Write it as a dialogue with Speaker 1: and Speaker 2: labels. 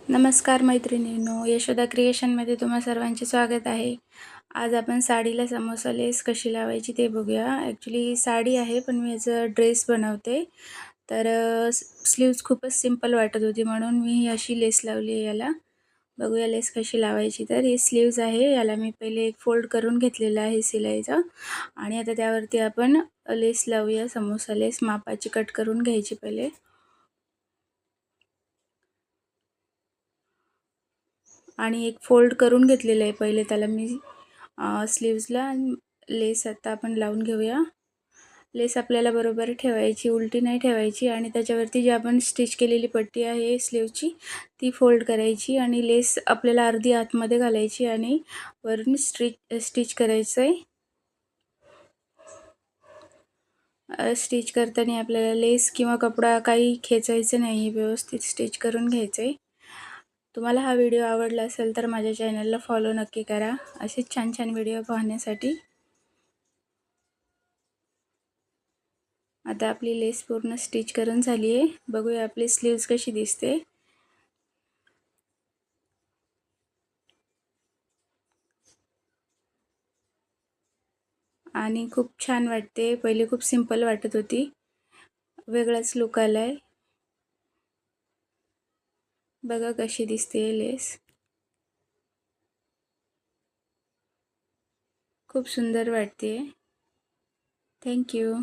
Speaker 1: नमस्कार मैत्रिणींनो, यशोदा क्रिएशनमध्ये तुम्हा सर्वांचे स्वागत आहे. आज आपण साडीला समोसा लेस कशी लावायची ते बघूया. ॲक्च्युली साडी आहे पण मी याचा ड्रेस बनवते. तर स्लीव्ज खूपच सिंपल वाटत होती म्हणून मी ही अशी लेस लावली आहे याला. बघूया लेस कशी लावायची. तर ही स्लीव्ज आहे, याला मी पहिले एक फोल्ड करून घेतलेला आहे शिलाईचा आणि आता त्यावरती आपण लेस लावूया. समोसा लेस मापाची कट करून घ्यायची पहिले. आणि एक फोल्ड करून घेतलेलं आहे पहिले त्याला मी स्लीव्जला. लेस आता आपण लावून घेऊया. लेस आपल्याला बरोबर ठेवायची, उलटी नाही ठेवायची आणि त्याच्यावरती जी आपण स्टिच केलेली पट्टी आहे स्लीवची ती फोल्ड करायची आणि लेस आपल्याला अर्धी आतमध्ये घालायची आणि वरून स्टिच करायचं आहे. स्टिच करताना आपल्याला लेस किंवा कपडा काही खेचायचं नाही, व्यवस्थित स्टिच करून घ्यायचं आहे. तुम्हाला हा व्हिडिओ आवडला असेल तर माझ्या चॅनलला फॉलो नक्की करा, असेच छान छान व्हिडिओ पाहण्यासाठी. आता आपली लेस पूर्ण स्टिच करून झाली आहे. बघूया आपली स्लीव्ज कशी दिसते. आणि खूप छान वाटते. पहिले खूप सिंपल वाटत होती, वेगळाच लुक आलाय. बघा कशी दिसते लेस, खूप सुंदर वाटते. थँक्यू.